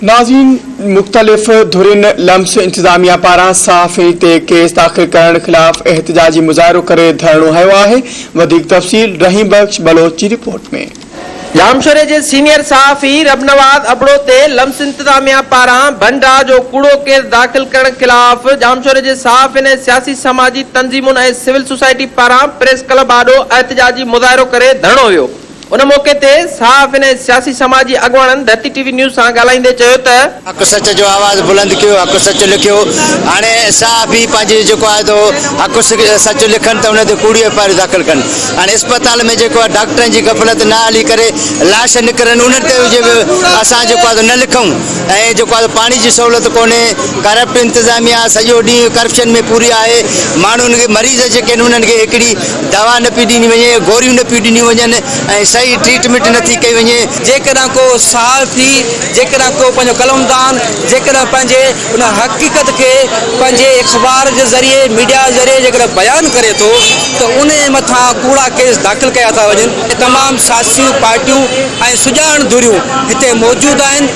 नाज़रीन, मुख्तलिफ धुरिन लम्स इंतजामिया पारां सहाफ़ी ते केस दाख़िल करण खिलाफ एहतजाजी मुज़ाहिरो करे धरणो हयो आहे। वधीक तफ़सील रहीम बख्श बलोच जी रिपोर्ट में। जामशोरे जे सीनियर सहाफ़ी रबनवाज़ अबड़ो ते लम्स इंतजामिया पारां भंडा जो कूड़ो केस दाख़िल करण खिलाफ जामशोरे जे सहाफ़िन ऐं सियासी समाजी तंज़ीमुन ऐं सिविल सोसाइटी पारां प्रेस क्लब आॾो एहतजाजी मुज़ाहिरो करे धरणो हुयो। उन मौके ते सहाफ़िन ऐं सियासी समाजी अॻवाननि धरती टीवी न्यूज़ सां ॻाल्हाईंदे चयो त हक़ सच जो आवाज़ बुलंद कयो, हक़ सच लिखियो। हाणे सहाफ़ी पंहिंजे जेको आहे तो हक़ सच लिखनि त उन ते कूड़ी एफ.आई.आर. दाख़िल कनि। हाणे अस्पताल में जेको आहे डॉक्टरनि जी गफ़लत न हली करे लाश निकिरनि, उन्हनि ते असां जेको आहे न लिखूं। ऐं जेको आहे पाणी जी सहूलियत कोन्हे, करप्ट इंतज़ामिया सॼो ॾींहुं करप्शन में पूरी आहे। माण्हुनि खे मरीज़ जेके आहिनि उन्हनि खे हिकिड़ी दवा न पई ॾिनी वञे, गोरियूं न पई ॾिनी वञनि ऐं सही ट्रीटमेंट नथी कई वञे। जेकॾहिं को सहाफ़ी, जेकॾहिं को पंहिंजो कलमदान, जेकॾहिं पंहिंजे उन हक़ीक़त खे पंहिंजे अख़बार जे ज़रिए, मीडिया जे ज़रिए जेकॾहिं बयानु करे थो त उन मथां कूड़ा केस दाख़िल कया था वञनि। तमामु सियासी पार्टियूं ऐं सुञाण धुरियूं हिते मौजूदु आहिनि।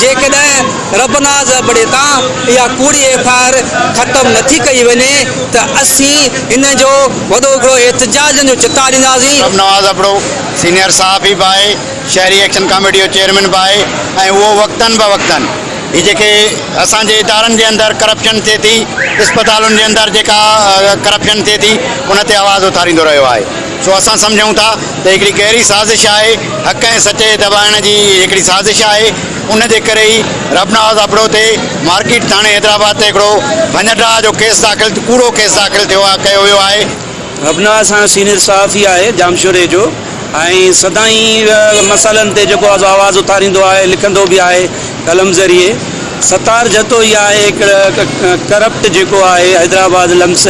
जेकॾहिं रबनाज़ अबड़े तां इहा कूड़ी एफ.आई.आर. ख़तमु नथी कई वञे त असीं इन जो वॾो हिकिड़ो एहतजाज जो चिता ॾींदासीं। रबनवाज़ अबड़ो सीनियर सहाफ़ी बि आहे, शहरी एक्शन कमेटी जो चेयरमैन बि आहे ऐं उहो वक़्तनि ब वक़्तनि ही जेके असांजे इदारनि जे अंदरि करप्शन थिए थी, अस्पतालुनि जे अंदरि जेका करप्शन थिए थी उन ते आवाज़ उथारींदो रहियो आहे। सो असां सम्झूं था त हिकिड़ी गहरी साज़िश आहे, हक़ ऐं सच दॿाइण जी हिकिड़ी साज़िश आहे। उन जे करे ई रबनवाज़ अबड़ो ते मार्केट थाणे हैदराबाद ते हिकिड़ो भंजडा जो केस दाख़िल, कूड़ो केस दाख़िल कयो वियो आहे। रबनवाज़ असां सीनियर सहाफ़ी आहे जामशोरे जो ऐं सदाई मसाइलनि ते जेको आहे आवाज़ उथारींदो आहे, लिखंदो बि आहे कलम ज़रिए। सतार जतो ई आहे करप्ट जेको आहे हैदराबाद लम्स,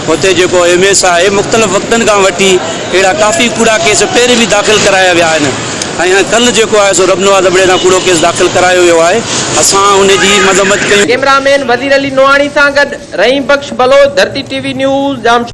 हुते जेको MS आहे, मुख़्तलिफ़ वक़्तनि खां वठी अहिड़ा काफ़ी कूड़ा केस पहिरीं बि दाख़िल कराया विया आहिनि ऐं कल्ह जेको आहे सो रबनवाज़ अबड़े सां कूड़ो केस दाख़िल करायो वियो आहे। असां हुनजी मज़म्मत कयूं। कैमरामैन वज़ीर अली नोआणी सां गॾु रहीम बख्श बलोच, धरती टीवी न्यूज़, जामशोरे।